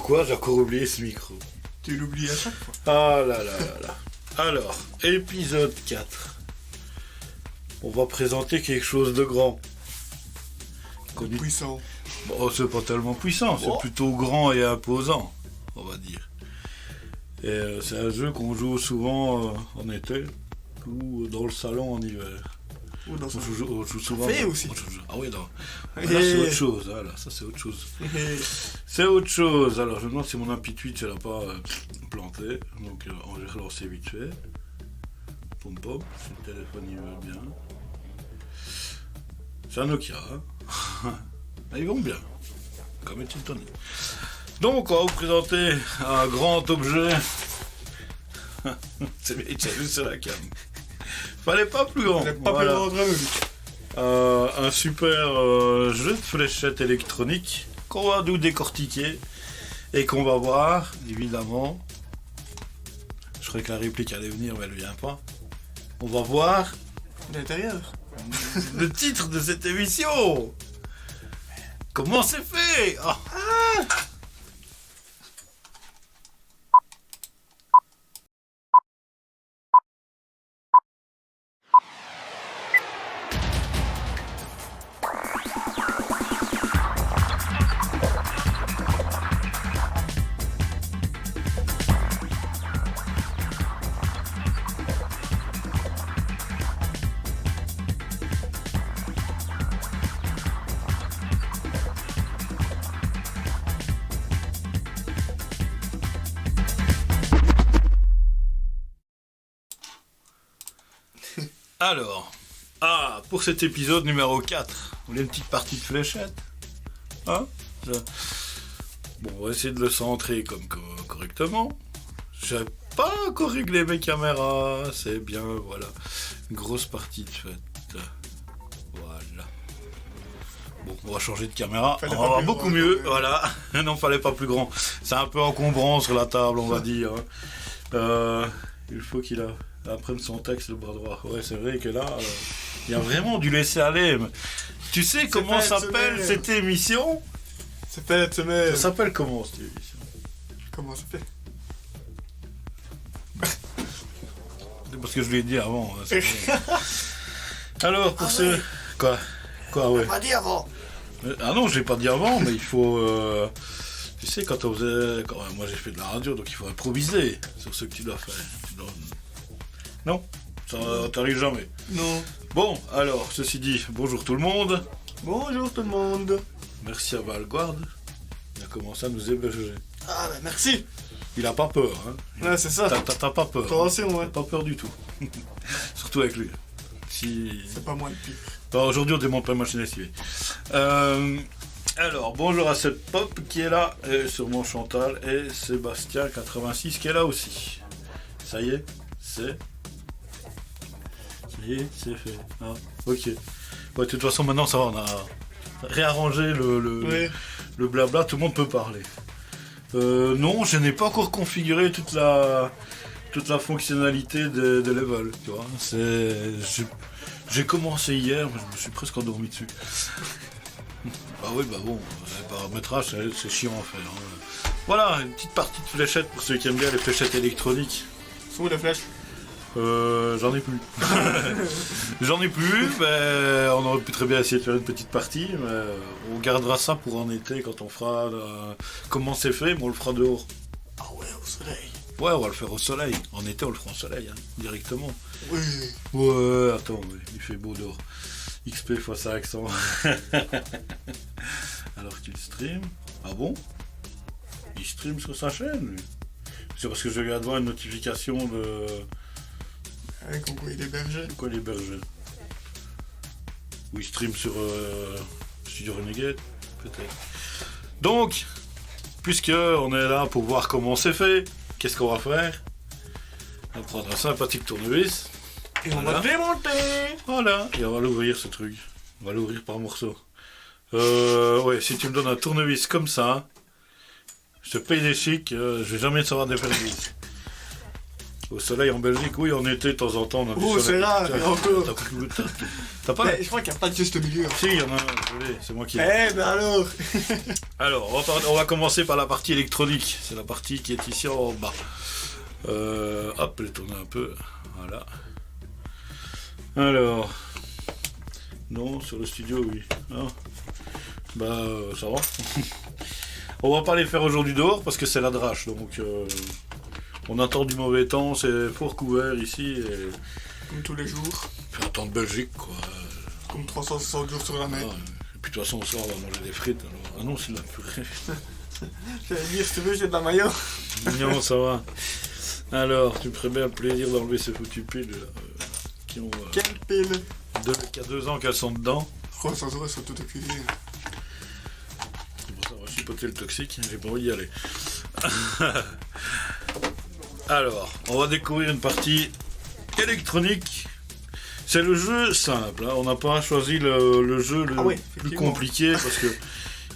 Pourquoi j'ai encore oublié ce micro? Tu l'oublies à chaque fois. Ah là là là là. Alors, épisode 4. On va présenter quelque chose de grand. Puissant. Bon, c'est pas tellement puissant, c'est plutôt grand et imposant, on va dire. Et c'est un jeu qu'on joue souvent en été ou dans le salon en hiver. Ou dans son... On joue souvent. Café aussi. Ah oui, non. Là, c'est autre chose. Là, ça, c'est autre chose. C'est autre chose. Alors, je me demande si mon appli Twitch, elle n'a pas planté. Donc, on va relancer vite fait. Pom pom, si le téléphone il veut bien. C'est un Nokia. Hein. Ils vont bien. Comme est-il donné. Donc, on va vous présenter un grand objet. C'est bien, tu as vu sur la cam. Fallait pas plus grand. Fallait pas plus grand de un super jeu de fléchettes électroniques qu'on va nous décortiquer et qu'on va voir, évidemment. Je croyais que la réplique allait venir, mais elle vient pas. On va voir l'intérieur. Le titre de cette émission. Comment c'est fait? Ah. Alors, pour cet épisode numéro 4, vous voulez une petite partie de fléchette? Hein? Bon, on va essayer de le centrer correctement. J'ai pas encore réglé mes caméras, c'est bien, voilà. Une grosse partie de fête. Voilà. Bon, on va changer de caméra, on va voir beaucoup mieux, voilà. Non, fallait pas plus grand. C'est un peu encombrant sur la table, on va dire. Il faut qu'il apprenne son texte, le bras droit. Ouais, c'est vrai que là, il y a vraiment du laisser aller. Tu sais comment s'appelle cette émission? Ça s'appelle comment cette émission? Comment ça fait? Parce que je l'ai dit avant. Alors, pour ceux... Quoi, ouais. Pas dit avant. Ah non, je l'ai pas dit avant, mais il faut... Tu sais, quand on faisait... Moi, j'ai fait de la radio, donc il faut improviser sur ce que tu dois faire. Non, ça t'arrive jamais. Non. Bon, alors, ceci dit, bonjour tout le monde. Bonjour tout le monde. Merci à Valguard. Il a commencé à nous héberger. Ah, ben merci. Il a pas peur, hein. Ouais, c'est ça. T'as pas peur. Attention, ouais. T'as pas peur du tout. Surtout avec lui. C'est pas moi le pire. Bon, aujourd'hui, on démonte pas la machine à lessiver. Alors, bonjour à cette pop qui est là, et sûrement Chantal, et Sébastien86 qui est là aussi. Ça y est, c'est fait. Ah, ok. Ouais, de toute façon, maintenant, ça va, on a réarrangé le blabla, tout le monde peut parler. Non, je n'ai pas encore configuré toute la fonctionnalité de Level, tu vois. J'ai commencé hier, mais je me suis presque endormi dessus. Bah oui, bah bon, le paramétrage, c'est chiant à faire. Hein. Voilà, une petite partie de fléchettes pour ceux qui aiment bien les fléchettes électroniques. Sont où les flèches? J'en ai plus. J'en ai plus, mais on aurait pu très bien essayer de faire une petite partie, mais on gardera ça pour en été quand on fera comment c'est fait, mais on le fera dehors. Ah ouais, au soleil. Ouais, on va le faire au soleil. En été, on le fera au soleil, hein, directement. Oui. Ouais, attends, il fait beau dehors. XP x accent. Alors qu'il stream. Ah bon? Il stream sur sa chaîne, lui. C'est parce que je viens de voir une notification de... Comme quoi il est hébergé. Pourquoi il est hébergé? Ou il stream sur Studio Renegade, peut-être. Donc, puisque on est là pour voir comment c'est fait, qu'est-ce qu'on va faire? On va prendre un sympathique tournevis. Et on va le démonter. Voilà, et on va l'ouvrir ce truc. On va l'ouvrir par morceaux. Ouais, si tu me donnes un tournevis comme ça, je te paye des chics, je vais jamais savoir défaire le vis. Au soleil en Belgique, oui, en été, de temps en temps, on a du Oh, soleil. c'est là, Tiens, et encore. T'as pas Mais je crois qu'il n'y a pas de juste au milieu. Si, il y en a un, désolé, c'est moi qui... Eh ben alors. Alors, on va commencer par la partie électronique. C'est la partie qui est ici en bas. Hop, je vais tourner un peu. Voilà. Alors... Non, sur le studio, oui. Ah. Bah, ça va. On va pas les faire aujourd'hui dehors parce que c'est la drache, donc... on attend du mauvais temps, c'est fort couvert ici. Et... Comme tous les jours. Puis un temps de Belgique, quoi. Comme 360 jours sur l'année. Ah, et puis de toute façon, ça, on va manger des frites. Alors... Ah non, c'est de la purée. J'allais dire, si tu veux, j'ai de la maillot. Non, ça va. Alors, tu me ferais bien le plaisir d'enlever ces foutues piles là, qui ont... Quelle pile. Qu'il y a 2 ans qu'elles sont dedans. Oh, ça se voit, elles sont toutes épuisées. C'est pour ça qu'on va chipoter le toxique, j'ai pas envie d'y aller. Alors, on va découvrir une partie électronique. C'est le jeu simple, hein. On n'a pas choisi le jeu le plus compliqué parce que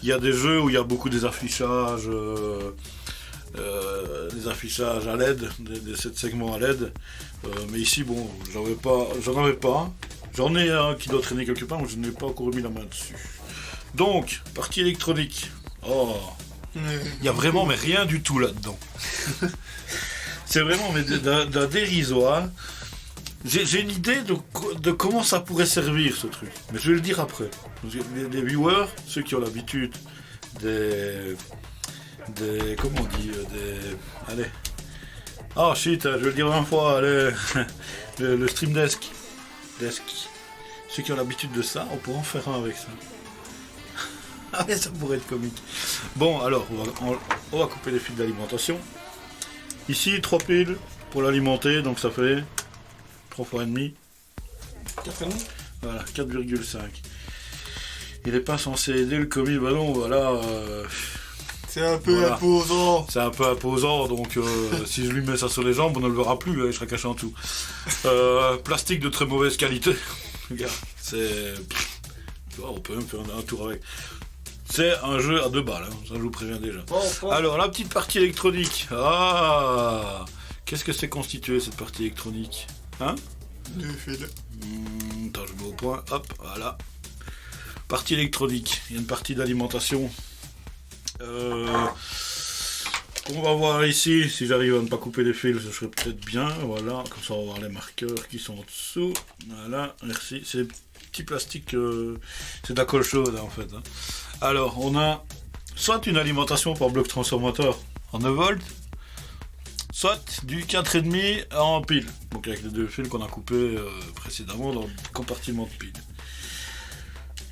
il y a des jeux où il y a beaucoup des affichages à LED, des 7 segments à LED. Mais ici, bon, j'en avais pas. J'en ai un qui doit traîner quelque part, mais je n'ai pas encore mis la main dessus. Donc, partie électronique. Oh, il y a vraiment mais rien du tout là-dedans. C'est vraiment mais d'un dérisoire. J'ai une idée de comment ça pourrait servir ce truc, mais je vais le dire après. Les viewers, ceux qui ont l'habitude des comment on dit allez. Ah shit, je vais le dire 20 fois, allez. le stream desk. Ceux qui ont l'habitude de ça, on pourrait en faire un avec ça. Ah mais ça pourrait être comique. Bon alors, on va couper les fils d'alimentation. Ici, 3 piles pour l'alimenter, donc ça fait 3 fois et demi. 4,5. Voilà, 4,5. Il n'est pas censé aider le commis, bah non, voilà. C'est un peu voilà. imposant. C'est un peu imposant, donc si je lui mets ça sur les jambes, on ne le verra plus, il sera caché en dessous. Plastique de très mauvaise qualité. Regarde, c'est... On peut même faire un tour avec. C'est un jeu à 2 balles, hein, ça je vous préviens déjà. Alors, la petite partie électronique. Ah, qu'est-ce que c'est constitué cette partie électronique? Hein? 2 fils. Attends, je mets au point. Hop, voilà. Partie électronique. Il y a une partie d'alimentation. On va voir ici, si j'arrive à ne pas couper les fils, ce serait peut-être bien. Voilà, comme ça on va voir les marqueurs qui sont en dessous. Voilà, merci. C'est des petits plastiques, c'est de la colle chaude en fait. Hein. Alors, on a soit une alimentation par bloc transformateur en 9 volts, soit du 4,5 en pile. Donc avec les 2 fils qu'on a coupés précédemment dans le compartiment de pile.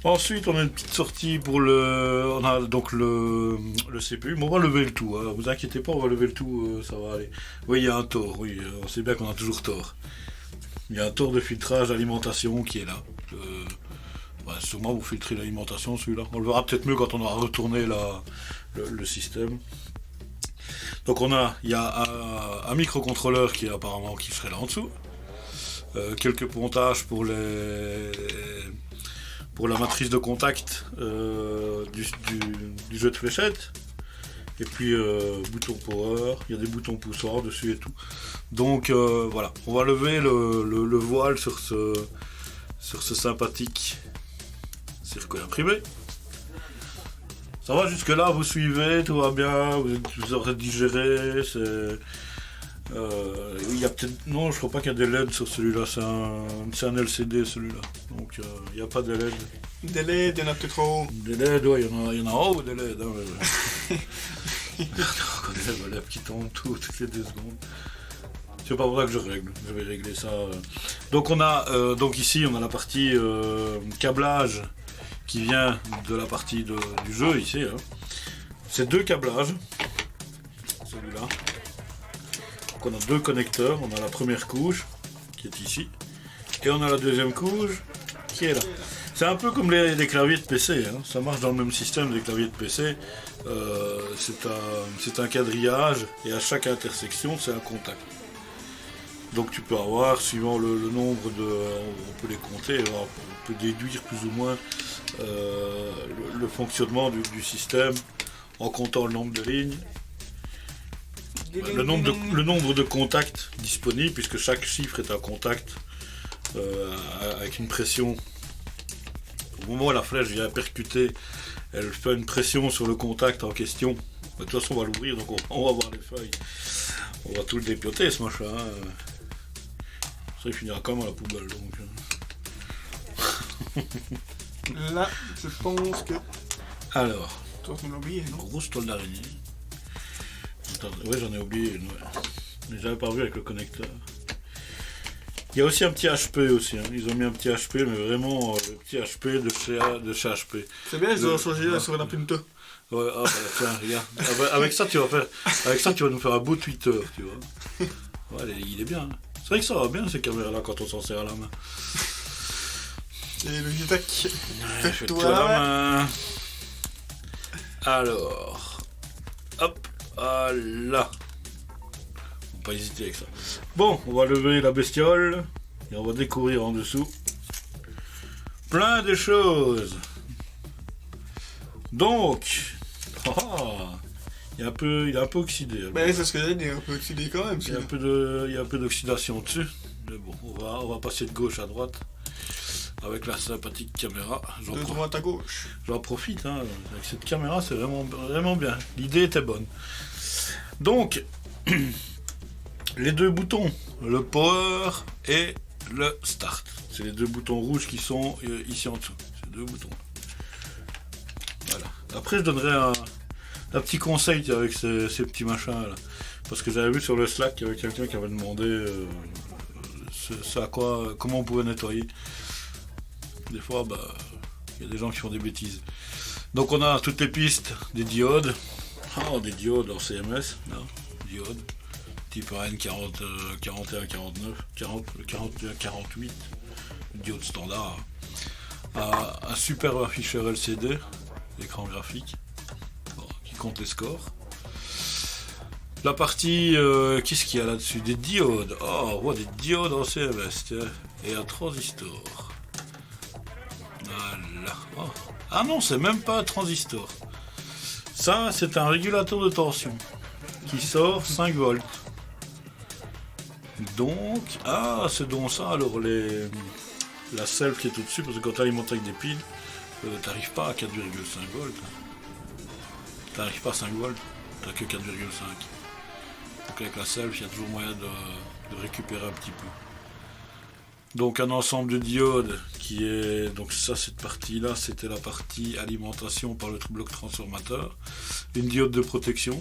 Ensuite, on a une petite sortie pour on a donc le CPU, mais on va lever le tout, hein. Vous inquiétez pas, on va lever le tout, ça va aller. Oui, il y a un tort, oui, on sait bien qu'on a toujours tort. Il y a un tort de filtrage d'alimentation qui est là. Sûrement vous filtrez l'alimentation, celui-là. On le verra peut-être mieux quand on aura retourné le système. Donc il y a un microcontrôleur qui serait là en dessous. Quelques pontages pour la matrice de contact du jeu de fléchettes. Et puis bouton power, il y a des boutons poussoirs dessus et tout. Donc voilà, on va lever le voile sur ce sympathique circuit imprimé. Ça va jusque là, vous suivez, tout va bien, vous aurez digéré, il y a peut-être... Non, je crois pas qu'il y a des LED sur celui-là, c'est un LCD celui-là. Donc il n'y a pas de LED. Des LED, il y en a peut-être trop. Des LED, ouais, il y en a en haut des LED. Hein, des LED qui tombent toutes les 2 secondes. C'est pas pour ça que je vais régler ça. Donc donc ici on a la partie câblage qui vient de la partie du jeu ici. Hein. C'est 2 câblages. Celui-là. Donc on a 2 connecteurs. On a la première couche qui est ici. Et on a la deuxième couche qui est là. C'est un peu comme les claviers de PC. Hein. Ça marche dans le même système des claviers de PC. C'est un quadrillage et à chaque intersection c'est un contact. Donc tu peux avoir, suivant le nombre on peut les compter, on peut déduire plus ou moins le fonctionnement du système en comptant le nombre de lignes. le nombre de contacts disponibles, puisque chaque chiffre est un contact avec une pression. Au moment où la flèche vient percuter, elle fait une pression sur le contact en question. De toute façon, on va l'ouvrir, donc on va voir les feuilles. On va tout le dépioter, ce machin. Ça, il finira quand même à la poubelle. Donc. Là, je pense que... Alors, Toi, tu m'as oublié, non? grosse toile d'araignée. Ouais, j'en ai oublié une, ouais. Mais j'avais pas vu avec le connecteur. Il y a aussi un petit HP aussi. Hein. Ils ont mis un petit HP, mais vraiment le petit HP de chez HP. C'est bien, ils ont changé là sur la Pinto. Ouais, ah bah tiens, regarde. Avec ça, tu vas nous faire un beau Twitter, tu vois. Ouais, il est bien. Hein. C'est vrai que ça va bien ces caméras-là quand on s'en sert à la main. Et le Gitac. Fais-toi la main. Alors, hop, là. On va pas hésiter avec ça. Bon, on va lever la bestiole et on va découvrir en dessous plein de choses. Donc, il est un peu oxydé. Mais c'est ce que j'ai dit, un peu oxydé quand même. Il y a un peu d'oxydation dessus. Mais bon, on va passer de gauche à droite avec la sympathique caméra. De droite à gauche. J'en profite, hein. Avec cette caméra, c'est vraiment bien. L'idée était bonne. Donc, les deux boutons, le power et le start. C'est les deux boutons rouges qui sont ici en dessous. Ces deux boutons. Voilà. Après, je donnerai un petit conseil avec ces petits machins là. Parce que j'avais vu sur le Slack qu'il y avait quelqu'un qui avait demandé comment on pouvait nettoyer. Des fois, il y a des gens qui font des bêtises. Donc on a toutes les pistes des diodes. Des diodes en CMS. Là, diodes. Type AN40, 41, 49, 40, 41, 48. Diode standard. Un super afficheur LCD. Écran graphique. Qui compte les scores. La partie, qu'est-ce qu'il y a là-dessus? Des diodes. Oh, on voit des diodes en CMS. Tiens. Et un transistor. Voilà. Oh. Ah non, c'est même pas un transistor. Ça, c'est un régulateur de tension qui sort 5 volts. Donc, c'est donc ça. Alors, la self qui est au-dessus, parce que quand tu alimentes avec des piles, t'arrives pas à 4,5 volts. T'arrives pas à 5 volts, t'as que 4,5. Donc, avec la self, il y a toujours moyen de récupérer un petit peu. Donc un ensemble de diodes qui est... Donc ça, cette partie-là, c'était la partie alimentation par le bloc transformateur. Une diode de protection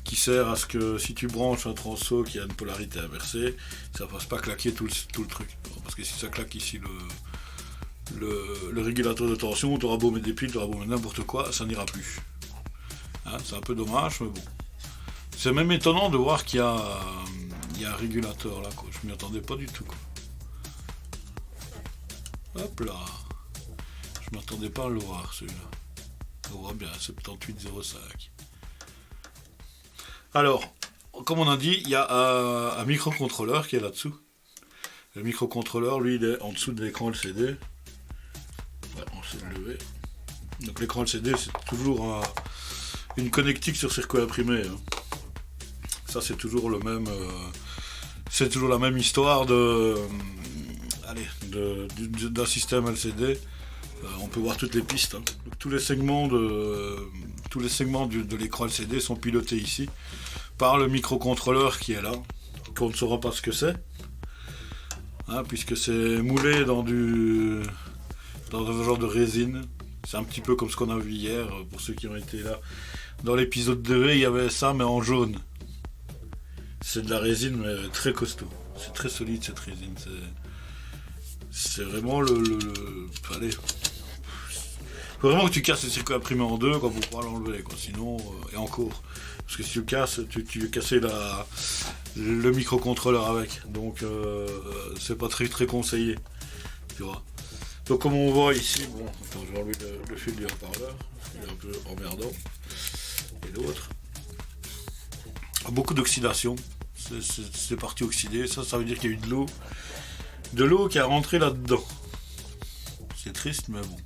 qui sert à ce que si tu branches un transo qui a une polarité inversée, ça ne fasse pas claquer tout le truc. Parce que si ça claque ici le régulateur de tension, tu auras beau mettre des piles, tu auras beau mettre n'importe quoi, ça n'ira plus. Hein, c'est un peu dommage, mais bon. C'est même étonnant de voir qu'il y a un régulateur là, quoi. Je m'y attendais pas du tout, quoi. Hop là. Je m'attendais pas à le voir, celui-là. On voit bien, 7805. Alors, comme on a dit, il y a un microcontrôleur qui est là-dessous. Le microcontrôleur, lui, il est en dessous de l'écran LCD. Ouais, on sait le lever. Donc l'écran LCD, c'est toujours une connectique sur circuit imprimé. Hein. Ça, c'est toujours le même... c'est toujours la même histoire d'un système LCD. On peut voir toutes les pistes. Hein. Donc, tous les segments de l'écran LCD sont pilotés ici par le microcontrôleur qui est là, qu'on ne saura pas ce que c'est, hein, puisque c'est moulé dans un genre de résine. C'est un petit peu comme ce qu'on a vu hier, pour ceux qui ont été là. Dans l'épisode 2, il y avait ça, mais en jaune. C'est de la résine, mais très costaud. C'est très solide, cette résine. C'est vraiment allez. Faut vraiment que tu casses le circuit imprimé en deux pour pouvoir l'enlever, quoi. Sinon, et encore. Parce que si tu le casses, tu veux casser le microcontrôleur avec. Donc, c'est pas très, très conseillé. Tu vois. Donc, comme on voit ici, bon, attends, je vais enlever le fil du haut-parleur. Il est un peu emmerdant. Et l'autre. Beaucoup d'oxydation. C'est parti oxydé. Ça veut dire qu'il y a eu de l'eau. De l'eau qui a rentré là-dedans. C'est triste, mais bon.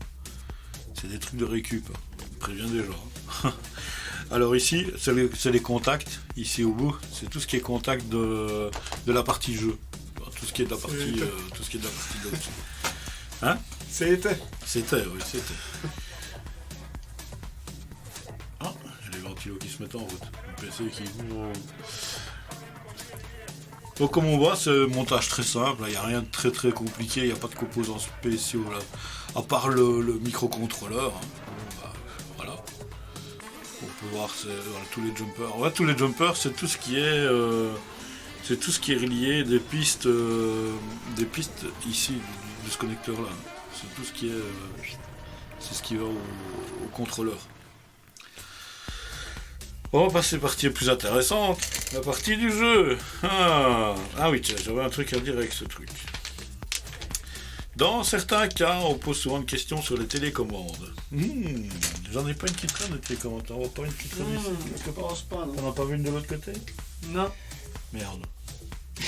C'est des trucs de récup. On prévient déjà. Alors ici, c'est les contacts. Ici au bout, c'est tout ce qui est contact de la partie jeu. Tout ce qui est de la partie, tout ce qui est de la partie de dessus. Hein? C'était. C'était, oui, c'était. Ah, j'ai les ventilos qui se mettent en route. Le PC qui... Donc comme on voit, c'est un montage très simple, il n'y a rien de très très compliqué, il n'y a pas de composants spéciaux là, à part le microcontrôleur. Hein. Voilà. On peut voir voilà, tous les jumpers. Ouais, tous les jumpers, c'est tout ce qui est relié des pistes ici de ce connecteur là. C'est tout ce qui est c'est ce qui va au contrôleur. On va passer à la partie plus intéressante, la partie du jeu. Ah oui, tiens, j'avais un truc à dire avec ce truc. Dans certains cas, on pose souvent une question sur les télécommandes. J'en ai pas une qui traîne de télécommande. On voit pas une qui traîne ici Je pense pas, non. T'en as pas vu une de l'autre côté? Non. Merde.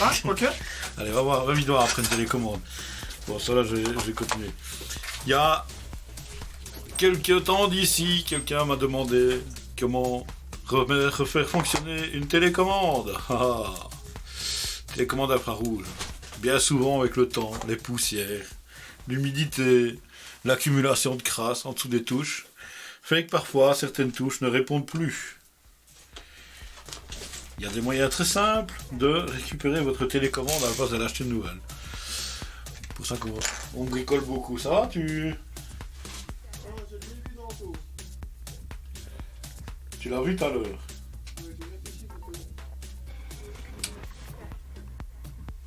Ah, ok. Allez, va vite voir après une télécommande. Bon, ça là, je vais continuer. Il y a quelques temps d'ici, quelqu'un m'a demandé comment refaire fonctionner une télécommande. Télécommande infrarouge. Bien souvent, avec le temps, les poussières, l'humidité, l'accumulation de crasse en dessous des touches, fait que parfois, certaines touches ne répondent plus. Il y a des moyens très simples de récupérer votre télécommande à la place d'aller acheter une nouvelle. C'est pour ça qu'on bricole beaucoup. Ça va, tu l'as vu tout à l'heure.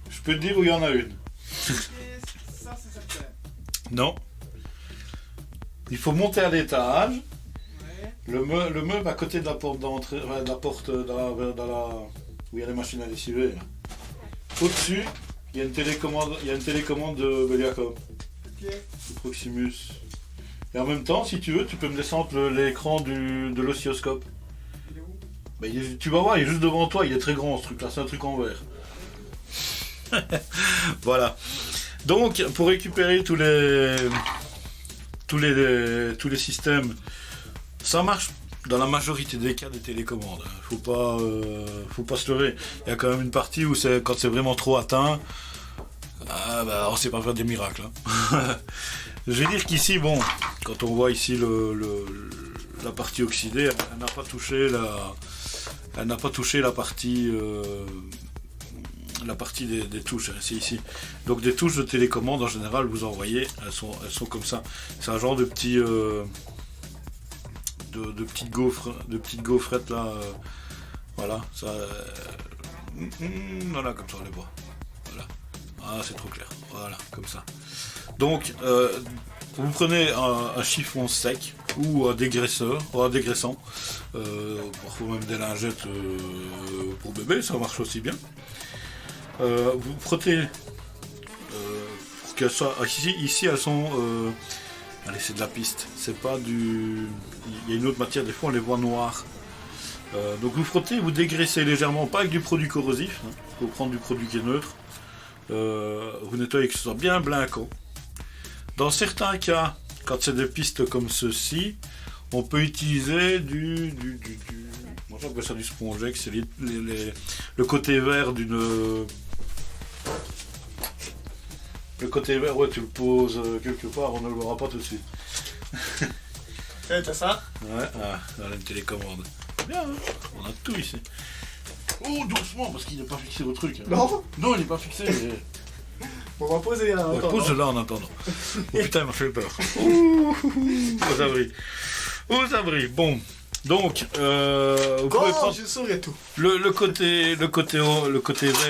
Je peux te dire où il y en a une. Ça, c'est certain. Non. Il faut monter à l'étage. Ouais. Le meuble à côté de la porte d'entrée, de la porte dans la où il y a les machines à lessiver. Au-dessus, il y a une télécommande de Beliacom, Ok. de Proximus. Et en même temps, si tu veux, tu peux me descendre l'écran de l'oscilloscope. Il est où? Bah, tu vas voir, il est juste devant toi, il est très grand ce truc-là, c'est un truc en verre. Voilà. Donc, pour récupérer tous les systèmes, ça marche dans la majorité des cas des télécommandes. Faut pas se leurrer. Il y a quand même une partie où quand c'est vraiment trop atteint, on sait pas faire des miracles. Hein. Je vais dire qu'ici, bon, quand on voit ici la partie oxydée, elle n'a pas touché la partie des touches, hein, c'est ici. Donc des touches de télécommande en général, vous en voyez, elles sont comme ça. C'est un genre de petits de petites gaufrettes là. Voilà, ça. Voilà, comme ça on les voit. Voilà. Ah, c'est trop clair. Voilà, comme ça. Donc, vous prenez un chiffon sec ou un dégraisseur, ou un dégraissant, parfois même des lingettes pour bébé, ça marche aussi bien. Vous frottez pour qu'elles soient. Ici elles sont. Allez, c'est de la piste. C'est pas du. Il y a une autre matière, des fois on les voit noires. Donc vous frottez, vous dégraissez légèrement, pas avec du produit corrosif. Hein. Vous prendre du produit qui est neutre. Vous nettoyez que ce soit bien blanc. Dans certains cas, quand c'est des pistes comme ceci, on peut utiliser moi j'appelle ça du spongex, c'est le côté vert d'une. Le côté vert, ouais, tu le poses quelque part, on ne le verra pas tout de suite. Eh, t'as ça? Ouais, dans une télécommande. Bien, hein, on a tout ici. Oh, doucement, parce qu'il n'est pas fixé au truc. Hein. Non? Non, il n'est pas fixé. Bon, on va poser un. Ouais, pose là en attendant. Oh putain, il m'a fait peur. Aux abris. Aux abris. Bon. Donc, vous pouvez prendre je saurais tout. le côté vert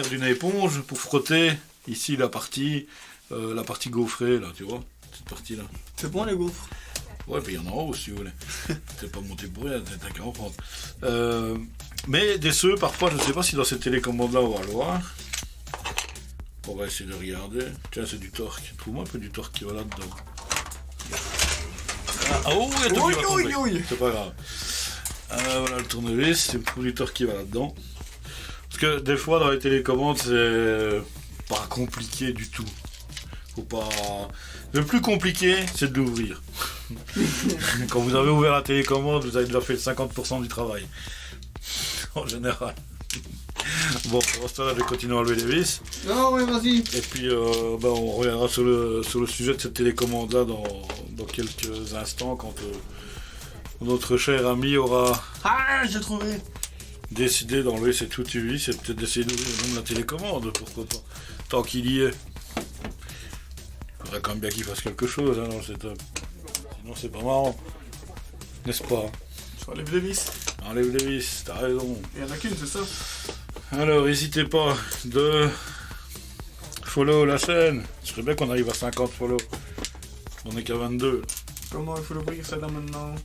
d'une éponge pour frotter ici la partie gaufrée, là, tu vois, cette partie-là. C'est bon, les gaufres? Ouais, puis il y en a en haut, si vous voulez. C'est pas monté pour rien, t'as qu'à en prendre. Mais des ceux, parfois, je ne sais pas si dans cette télécommande-là, on va le voir. On va essayer de regarder. Tiens, c'est du torque. Trouve-moi un peu du torque qui va là-dedans. Oh, il y a tout qui va tomber. C'est pas grave. Voilà le tournevis, c'est le du torque qui va là-dedans. Parce que des fois, dans les télécommandes, c'est pas compliqué du tout. Faut pas. Le plus compliqué, c'est de l'ouvrir. Quand vous avez ouvert la télécommande, vous avez déjà fait le 50% du travail. En général. Bon, pour ce temps-là, je vais continuer à enlever les vis. Non, ouais, vas-y. Et puis, on reviendra sur le sujet de cette télécommande-là dans quelques instants, quand notre cher ami aura Ah, j'ai trouvé. décidé d'enlever cette foutue vis, c'est peut-être d'essayer d'ouvrir même la télécommande, pourquoi pas. Tant qu'il y est. Il faudrait quand même bien qu'il fasse quelque chose hein, dans le setup. Sinon, c'est pas marrant. N'est-ce pas? Je enlève les vis. Enlève les vis, t'as raison. Il y en a qu'une, c'est ça? Alors, n'hésitez pas de follow la chaîne. Ce serait bien qu'on arrive à 50 follow. On est qu'à 22. Comment il faut l'ouvrir, ça là maintenant?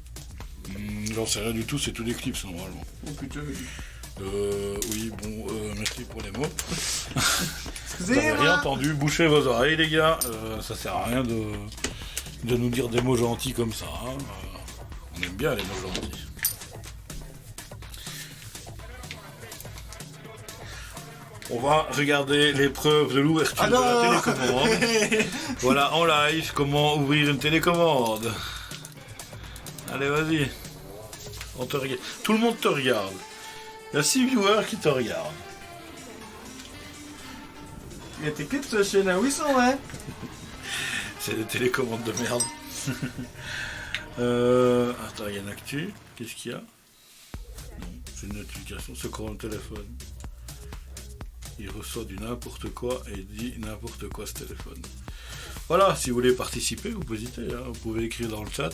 J'en sais rien du tout, c'est tout des clips normalement. Oh putain. Oui, bon, merci pour les mots. Vous Excusez-moi. n'avez rien entendu, bouchez vos oreilles les gars. Ça sert à rien de nous dire des mots gentils comme ça. Hein. On aime bien les mots gentils. On va regarder l'épreuve de l'ouverture de la télécommande. Voilà, en live, comment ouvrir une télécommande. Allez, vas-y. On te regarde. Tout le monde te regarde. Il y a 6 viewers qui te regardent. Il y a tes clips sur la chaîne à 800, ouais. C'est des télécommandes de merde. Attends, il y a une actu. Qu'est-ce qu'il y a? Non, c'est une notification. C'est encore le téléphone. Il reçoit du n'importe quoi et dit n'importe quoi ce téléphone. Voilà, si vous voulez participer, vous pouvez hésiter. Hein. Vous pouvez écrire dans le chat.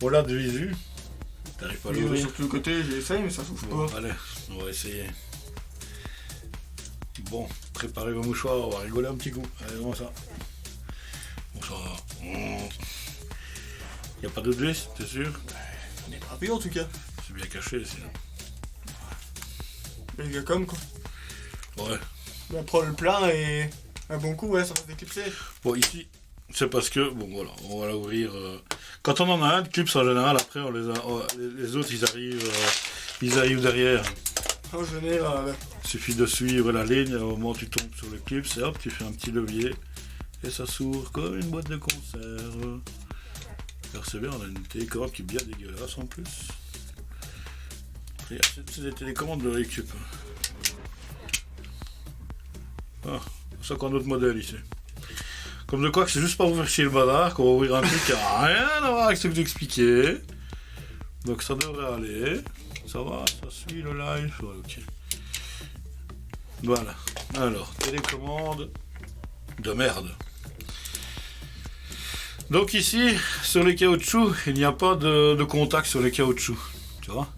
On l'a de visu. T'arrives pas à Oui, l'ouvrir? sur tout le côté, j'essaye, mais ça s'ouvre Bon, pas. allez, on va essayer. Bon, préparez vos mouchoirs, on va rigoler un petit coup. Allez, comment ça? Bon, ça va. Y a pas d'autre vis, t'es sûr? On est rapide en tout cas. C'est bien caché, sinon. Les gars, comme quoi. Ouais. On prend le plein et un bon coup, ouais, ça va se déclipser. Bon, ici, c'est parce que, bon, voilà, on va l'ouvrir. Quand on en a un de clips, en général, après, les autres, ils arrivent derrière. En général. Il suffit de suivre la ligne, au moment où tu tombes sur le clip, c'est hop, tu fais un petit levier, et ça s'ouvre comme une boîte de conserve. Alors c'est bien, on a une télécommande qui est bien dégueulasse en plus. C'est des télécommandes de récup. Ah, c'est encore un autre modèle ici. Comme de quoi que c'est juste pour vous faire chier le bazar, qu'on va ouvrir un truc qui n'a rien à voir avec ce que j'expliquais. Donc ça devrait aller. Ça va, ça suit le live. Ouais, ok. Voilà. Alors, télécommande de merde. Donc ici, sur les caoutchoucs, il n'y a pas de contact sur les caoutchoucs. Tu vois?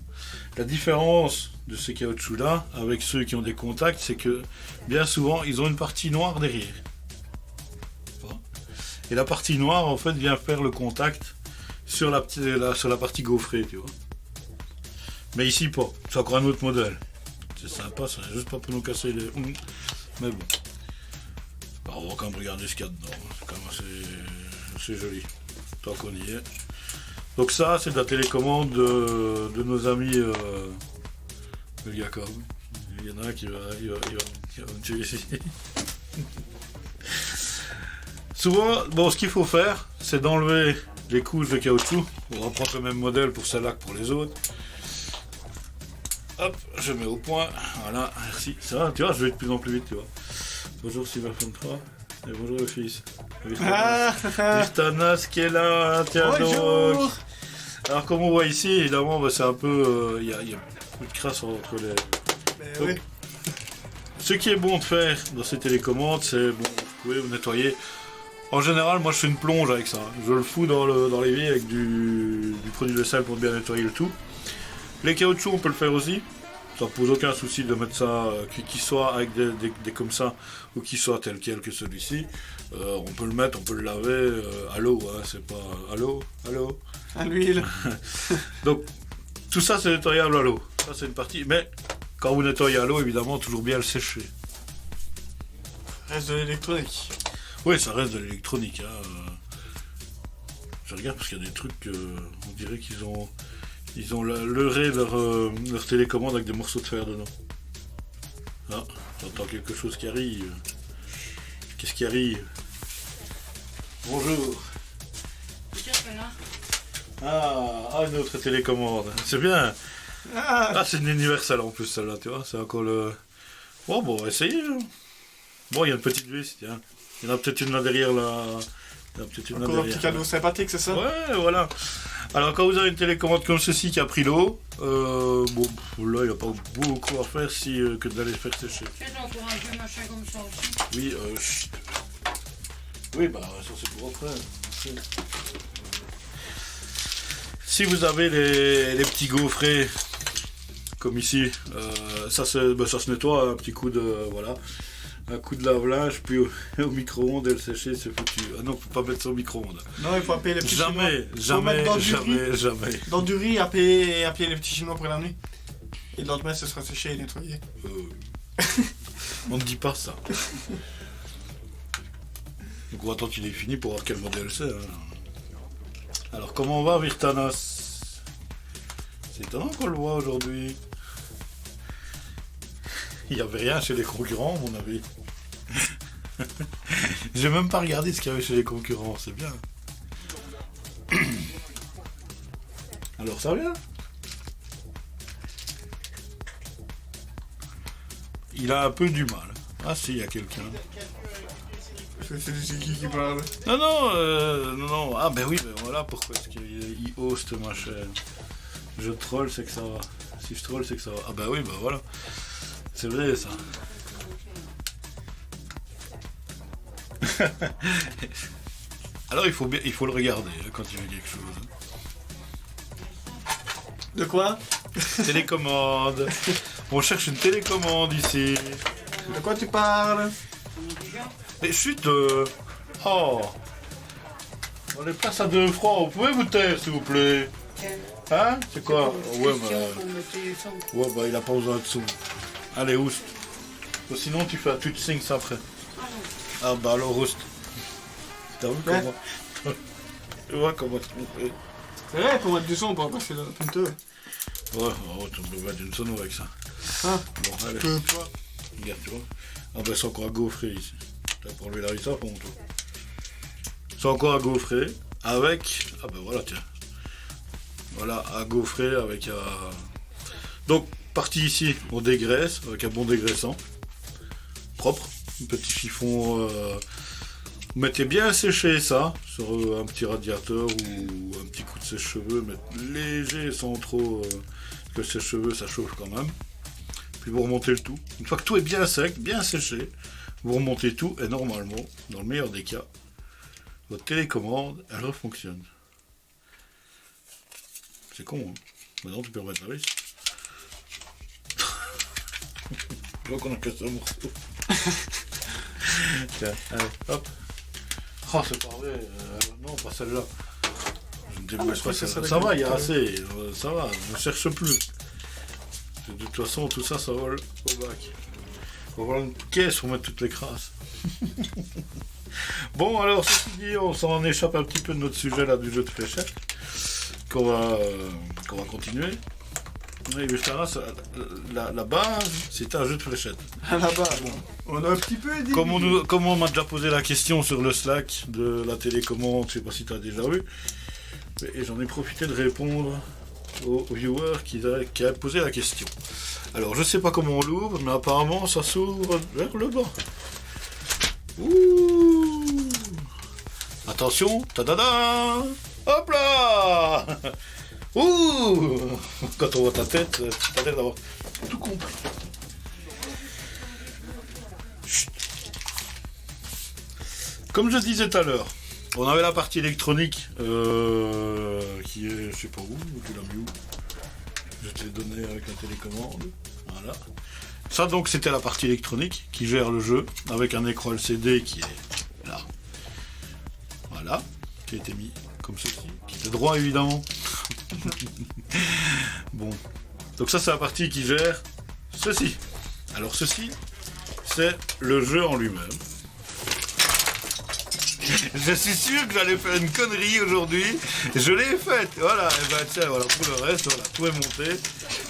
La différence de ces caoutchoucs-là avec ceux qui ont des contacts, c'est que bien souvent, ils ont une partie noire derrière. Tu vois? Et la partie noire, en fait, vient faire le contact sur la partie gaufrée, tu vois. Mais ici, pas. C'est encore un autre modèle. C'est sympa, c'est juste pas pour nous casser les... Mais bon. Alors, on va quand même regarder ce qu'il y a dedans. C'est quand même assez joli. Tant qu'on y est. Donc ça, c'est de la télécommande de nos amis de Gacom. Il y en a un qui va me tuer ici. Souvent, bon, ce qu'il faut faire, c'est d'enlever les couches de caoutchouc. On va prendre le même modèle pour celle-là que pour les autres. Hop, je mets au point. Voilà, merci. Ça va, tu vois, je vais de plus en plus vite, tu vois. Bonjour Cyberphone 3. Et bonjour le fils. Vistanas qui est là, tiens bonjour. donc. Alors comme on voit ici, évidemment, bah, c'est un peu... Il y a beaucoup de crasse entre les... Mais oui. Ce qui est bon de faire dans ces télécommandes, c'est, bon, vous pouvez vous nettoyer. En général, moi je fais une plonge avec ça. Je le fous dans l'évier avec du produit de vaisselle pour bien nettoyer le tout. Les caoutchoucs, on peut le faire aussi. Ça pose aucun souci de mettre ça, qu'il soit avec des comme ça, ou qu'il soit tel quel que celui-ci. On peut le mettre, on peut le laver à l'eau, hein, c'est pas... À l'eau. À l'huile. Donc, tout ça c'est nettoyable à l'eau. Ça c'est une partie, mais quand vous nettoyez à l'eau, évidemment, toujours bien le sécher. Reste de l'électronique. Oui, ça reste de l'électronique. Hein. Je regarde parce qu'il y a des trucs, on dirait qu'ils ont leurré leur télécommande avec des morceaux de fer dedans. Ah, j'entends quelque chose qui arrive. Qu'est-ce qui arrive? Bonjour. celle-là. Une autre télécommande. C'est bien. Ah, c'est une universelle en plus, celle-là, tu vois. C'est encore le... Bon, on va essayer. Hein. Bon, il y a une petite vis, tiens. Il y en a peut-être une là derrière, là. Il y en a peut-être une là Encore un derrière. petit cadeau sympathique, c'est ça? Ouais, voilà. Alors, quand vous avez une télécommande comme ceci qui a pris l'eau, bon, là, il n'y a pas beaucoup à faire que d'aller faire sécher. Tu as encore un vieux machin comme ça aussi. Oui, chut. Oui, bah, ça c'est pour après. Si vous avez les petits gaufrets, comme ici, ça se nettoie, un petit coup de, voilà, un coup de lave-linge, puis au micro-ondes, et le sécher, c'est foutu. Ah non, faut pas mettre ça au micro-ondes. Non, il faut appeler les petits chinois. Jamais. Dans du riz, appeler les petits chinois pour la nuit. Et le lendemain, ce sera séché et nettoyé. On ne dit pas ça. Donc on va attendre qu'il ait fini pour voir quel modèle c'est. Hein. Alors comment on va, Virtanas? C'est étonnant qu'on le voit aujourd'hui. Il n'y avait rien chez les concurrents, à mon avis. J'ai même pas regardé ce qu'il y avait chez les concurrents, c'est bien. Alors ça vient? Il a un peu du mal. Ah si, il y a quelqu'un. C'est qui parle? Non. Ah ben oui, ben voilà pourquoi est-ce qu'il hoste ma chaîne. Je troll, c'est que ça va. Si je troll, c'est que ça va. Ah ben oui, ben voilà. C'est vrai ça. Alors il faut le regarder hein, quand il y a quelque chose. De quoi? Télécommande. On cherche une télécommande ici. De quoi tu parles? Mais chut Oh. On est place à 2 francs, vous pouvez vous taire s'il vous plaît? Hein? C'est quoi? Ouais, bah il a pas besoin de sous. Allez, oust. Sinon tu te signes ça après. Ah bah alors oust. T'as vu comment? Tu vois comment tu fais? C'est vrai, pour mettre du son, on peut passer là, putain. Ouais, tu peux mettre une sono avec ça. Ah, bon, allez. pas. Regarde, tu vois. Ah bah c'est encore à gaufrer ici. T'as pour enlever la rissa, pour toi. C'est encore à gaufrer avec... Ah bah voilà, tiens. Voilà, à gaufrer avec... Donc, partie ici, on dégraisse avec un bon dégraissant. Propre. Un petit chiffon... Vous mettez bien sécher ça sur un petit radiateur ou un petit coup de sèche-cheveux, mais léger sans trop que le sèche-cheveux ça chauffe quand même. Puis vous remontez le tout. Une fois que tout est bien sec, bien séché, vous remontez tout et normalement, dans le meilleur des cas, votre télécommande, elle refonctionne. C'est con, hein. Maintenant tu peux remettre la vis. Je vois qu'on a cassé un morceau. Tiens, allez, hop. Oh, c'est pas vrai. Non, pas celle-là. Je me débrouille pas celle-là. Ça va, il y a assez. Ça va, ne cherche plus. De toute façon, tout ça, ça vole au bac. On va avoir une caisse pour mettre toutes les crasses. Bon, alors, ceci dit, on s'en échappe un petit peu de notre sujet là du jeu de fléchettes. Qu'on va continuer. Oui, la base, c'est un jeu de fléchettes. À la base, bon. On a un petit peu dit. Comme on m'a déjà posé la question sur le Slack de la télécommande, je sais pas si tu as déjà vu, et j'en ai profité de répondre au viewer qui a posé la question. Alors, je sais pas comment on l'ouvre, mais apparemment, ça s'ouvre vers le bas. Ouh. Attention, ta-da-da. Hop là. Ouh. Quand on voit ta tête, t'as l'air d'avoir tout compris. Chut. Comme je disais tout à l'heure, on avait la partie électronique qui est, je sais pas où, tu l'as mis où? Je te l'ai donné avec la télécommande. Voilà. Ça donc c'était la partie électronique qui gère le jeu avec un écran LCD qui est là. Voilà, qui a été mis comme ceci, qui était droit évidemment. Bon, donc ça c'est la partie qui gère ceci. Alors ceci, c'est le jeu en lui-même. Je suis sûr que j'allais faire une connerie aujourd'hui. Je l'ai faite. Voilà, et ben tiens, voilà, pour le reste, voilà, tout est monté.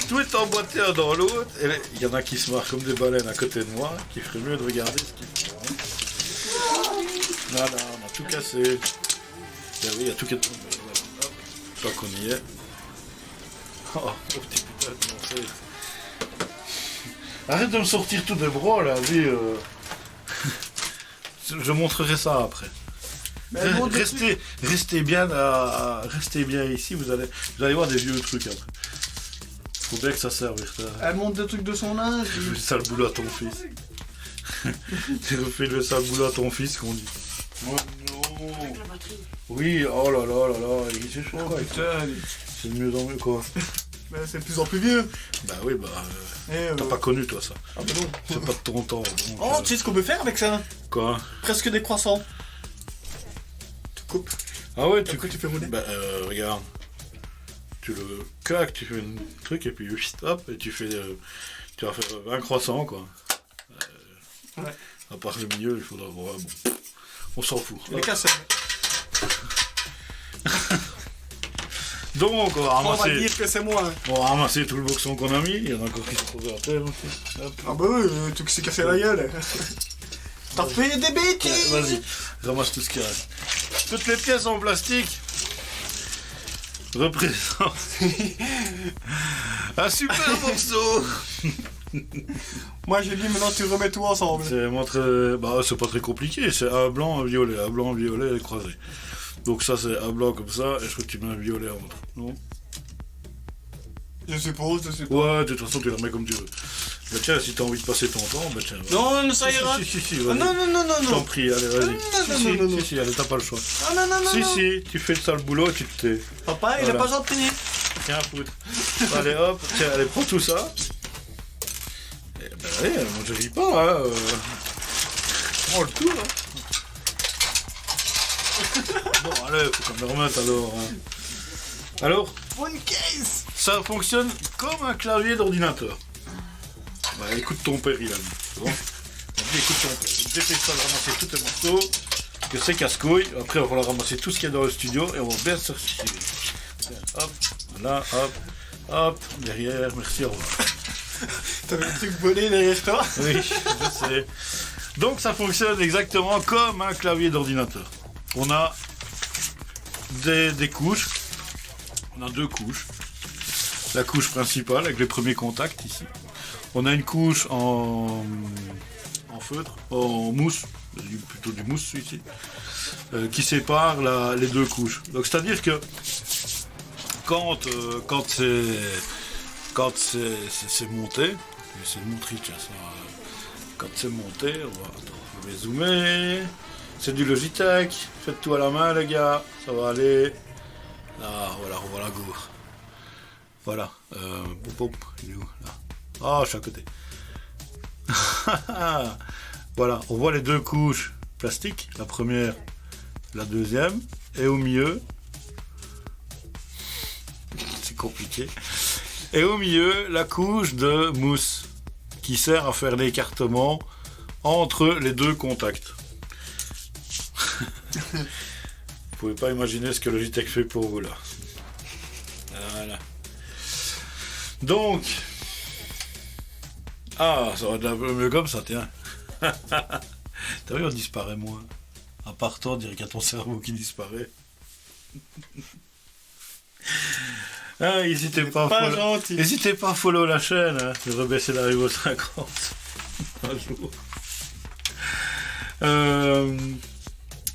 Tout est emboîté un dans l'autre. Et il y en a qui se marrent comme des baleines à côté de moi, qui ferait mieux de regarder ce qu'ils font. Voilà, on a tout cassé. Il y a tout qui est tombé. Voilà. Tant qu'on y est. Oh, petit putain de ancêtre. Arrête de me sortir tout des bras là, vas-y. Je montrerai ça après. Restez bien ici, vous allez voir des vieux trucs après. Faut bien que ça serve. Elle montre des trucs de son âge. Tu fais le sale boulot à ton fils. Tu refais le sale boulot à ton fils qu'on dit. Oh non. Oui, oh là là là là, c'est chaud quoi. Putain. C'est de mieux en mieux quoi. Mais c'est de plus en plus vieux. Bah oui, t'as pas connu toi ça. Ah bah non. C'est pas de ton temps. Oh, tu sais ce qu'on peut faire avec ça? Quoi? Presque des croissants. Tu coupes. Ah ouais, Tu fais rouler. Bah regarde. Tu le claques, tu fais un truc et puis hop, et tu vas faire 20 croissants quoi. Ouais. À part le milieu, il faudra voir. Bon. On s'en fout. Les cassettes. Donc on va ramasser. On va dire que c'est moi. On va ramasser tout le boxon qu'on a mis. Il y en a encore qui sont posés à terre aussi. Hop. Ah bah oui, tout qui s'est cassé la gueule. T'as fait des bêtises. Vas-y, ramasse tout ce qui reste. Toutes les pièces en plastique représentent un super morceau. Moi j'ai dit maintenant tu remets tout ensemble. C'est pas très compliqué, c'est un blanc, un violet croisé. Donc ça c'est un blanc comme ça, et je crois que tu mets un violet entre. Non? Je suppose. Ouais, de toute façon tu le remets comme tu veux. Bah tiens, si t'as envie de passer ton temps, bah tiens. Non, ça ira. Si, Ah, vas-y. non. Je t'en prie, allez, vas-y. Non. Si, allez, t'as pas le choix. Ah non. Si, tu fais le sale boulot et tu te tais. Papa, il est Voilà. pas gentil. Tiens, foutre. Allez, hop, tiens, allez, prends tout ça. Eh ben, allez, moi je ris pas, hein. Prends le tout, hein. Bon, allez, faut qu'on me remette alors. Hein. Alors, One case. ça fonctionne comme un clavier d'ordinateur. Bah, écoute ton père, il a dit. Bon. Vas-y, écoute ton père. Dépêche-toi de ramasser tous tes morceaux. Que c'est casse-couille. Après, on va falloir ramasser tout ce qu'il y a dans le studio et on va bien se sortir. Hop, voilà, hop, derrière, merci, au revoir. T'avais un truc volé derrière toi. Oui, je sais. Donc ça fonctionne exactement comme un clavier d'ordinateur. On a des couches. On a deux couches. La couche principale avec les premiers contacts ici. On a une couche en feutre, en mousse, plutôt du mousse celui-ci, qui sépare les deux couches. Donc c'est-à-dire que quand c'est monté, c'est une montrie, tiens, ça, quand c'est monté, je vais zoomer, c'est du Logitech, faites tout à la main les gars, ça va aller, là, voilà, on voit la gourde, voilà, il est où, là, je suis à côté, voilà, on voit les deux couches plastiques, la première, la deuxième, et au milieu, c'est compliqué, et au milieu, la couche de mousse qui sert à faire l'écartement entre les deux contacts. Vous pouvez pas imaginer ce que Logitech fait pour vous là. Voilà. Donc, ça va être un peu mieux comme ça, tiens. T'as vu, on disparaît moins. À part toi, on dirait qu'il y a ton cerveau qui disparaît. N'hésitez pas à follow la chaîne, hein. Je vais baisser la rive aux 50 un jour.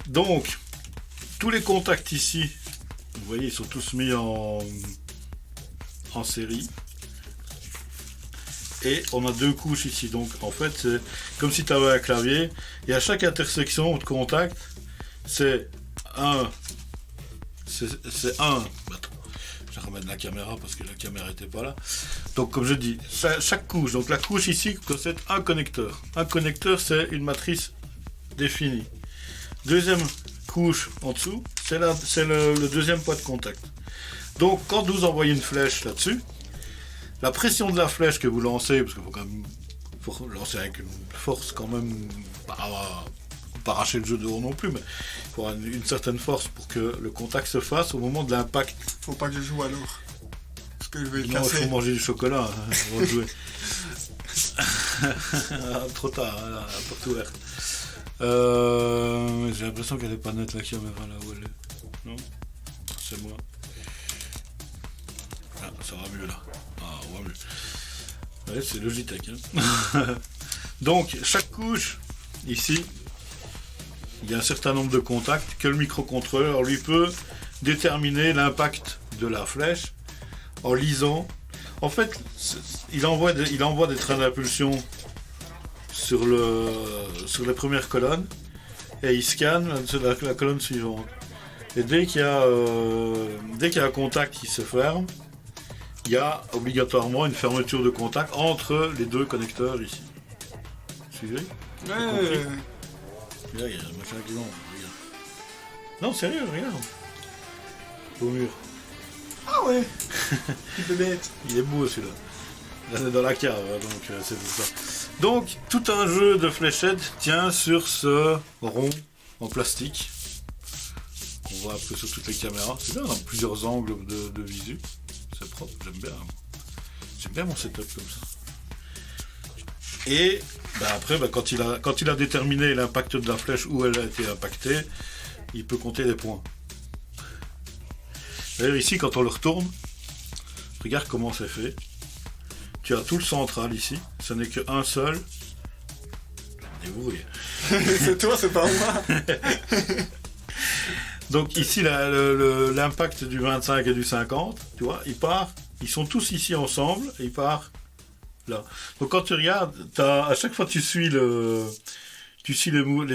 Donc, tous les contacts ici, vous voyez, ils sont tous mis en série. Et on a deux couches ici. Donc, en fait, c'est comme si tu avais un clavier. Et à chaque intersection de contact, c'est un. Attends. Je vais remettre la caméra parce que la caméra n'était pas là. Donc comme je dis, chaque couche, donc la couche ici possède un connecteur. Un connecteur, c'est une matrice définie. Deuxième couche en dessous, c'est le deuxième point de contact. Donc quand vous envoyez une flèche là-dessus, la pression de la flèche que vous lancez, parce qu'il faut quand même lancer avec une force quand même, pas arracher le jeu de haut non plus, mais il faut une certaine force pour que le contact se fasse au moment de l'impact. Faut pas que je joue alors. Parce que je vais le Non, il casser. faut manger du chocolat avant de jouer. Trop tard, la porte ouverte. J'ai l'impression qu'elle est pas nette la caméra là où elle est. Non? C'est moi. ça va mieux là. Ah, on va mieux. Ouais, c'est Logitech. Hein. Donc, chaque couche, ici, il y a un certain nombre de contacts que le microcontrôleur, lui, peut déterminer l'impact de la flèche en lisant. En fait, il envoie des trains d'impulsion sur les premières colonnes et il scanne la colonne suivante. Et dès qu'il y a un contact qui se ferme, il y a obligatoirement une fermeture de contact entre les deux connecteurs ici. Suivez ? Ouais. Là, il y a un machin qui monte, regarde. Non, sérieux, regarde. Au mur. Ah ouais. Il peut bête. Il est beau celui-là. Là, c'est dans la cave, hein, donc c'est pour ça. Donc, tout un jeu de fléchettes tient sur ce rond en plastique. On voit un peu sur toutes les caméras. C'est bien, on a plusieurs angles de visu. C'est propre, j'aime bien. J'aime bien mon setup comme ça. Et après, quand il a déterminé l'impact de la flèche, où elle a été impactée, il peut compter les points. D'ailleurs, ici, quand on le retourne, regarde comment c'est fait. Tu as tout le central ici, ce n'est qu'un seul. Débrouille. C'est toi, c'est pas moi. Donc ici, l'impact du 25 et du 50, tu vois, ils sont tous ici ensemble, et ils partent là. Donc quand tu regardes, à chaque fois tu suis le schéma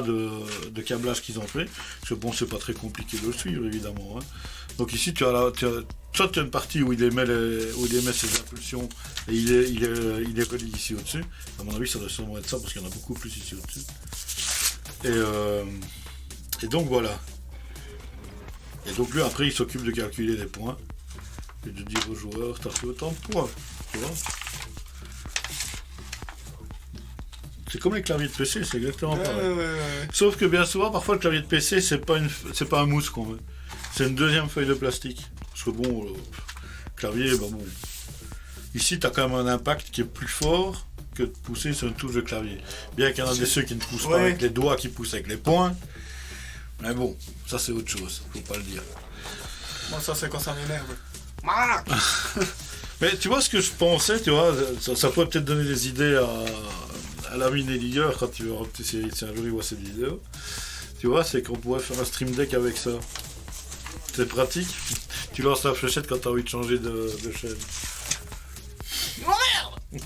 de câblage qu'ils ont fait. Parce que bon, c'est pas très compliqué de le suivre, évidemment. Hein. Donc ici, tu as une partie où il émet ses impulsions et il est relié ici au-dessus. À mon avis, ça doit sûrement être ça parce qu'il y en a beaucoup plus ici au-dessus. Et donc voilà. Et donc lui, après, il s'occupe de calculer les points et de dire aux joueurs, t'as fait autant de points. Tu vois ? C'est comme les claviers de PC, c'est exactement pareil. Ouais. Sauf que bien souvent, parfois, le clavier de PC, c'est pas un mousse qu'on veut. C'est une deuxième feuille de plastique. Parce que bon, le clavier, bah bon. Ici, t'as quand même un impact qui est plus fort que de pousser sur une touche de clavier. Bien qu'il y en a de ceux qui ne poussent pas avec les doigts, qui poussent avec les poings. Mais bon, ça c'est autre chose, faut pas le dire. Moi, ça c'est quand ça m'énerve. Mais tu vois ce que je pensais, tu vois, ça pourrait peut-être donner des idées à l'ami Nelliger quand si un jour il voit cette vidéo. Tu vois, c'est qu'on pourrait faire un stream deck avec ça. C'est pratique. Tu lances la fléchette quand t'as envie de changer de chaîne. Oh merde!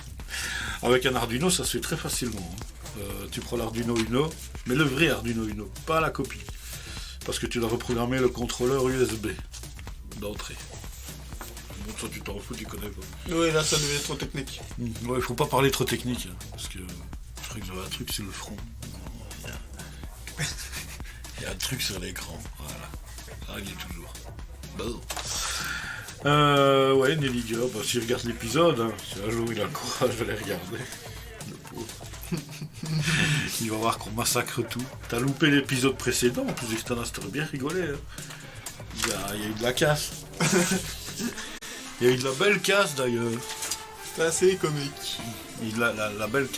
Avec un Arduino, ça se fait très facilement. Hein. Tu prends l'Arduino Uno, mais le vrai Arduino Uno, pas la copie. Parce que tu dois reprogrammer le contrôleur USB d'entrée. Bon, toi tu t'en fous, tu connais pas. Oui, là ça devient trop technique. Ouais, il faut pas parler trop technique, hein, parce que je crois que j'avais un truc sur le front. Il y a un truc sur l'écran, voilà. Ah, il est toujours. Bon. Ouais, Nelliger, bah, s'il regarde l'épisode, hein, si un jour il a le courage de les regarder. Le pauvre. Il va voir qu'on massacre tout. T'as loupé l'épisode précédent, en plus Xtanas, t'aurais bien rigolé. Hein. Il y a eu de la casse. Il y a eu de la belle casse d'ailleurs. C'est assez comique. La belle casse.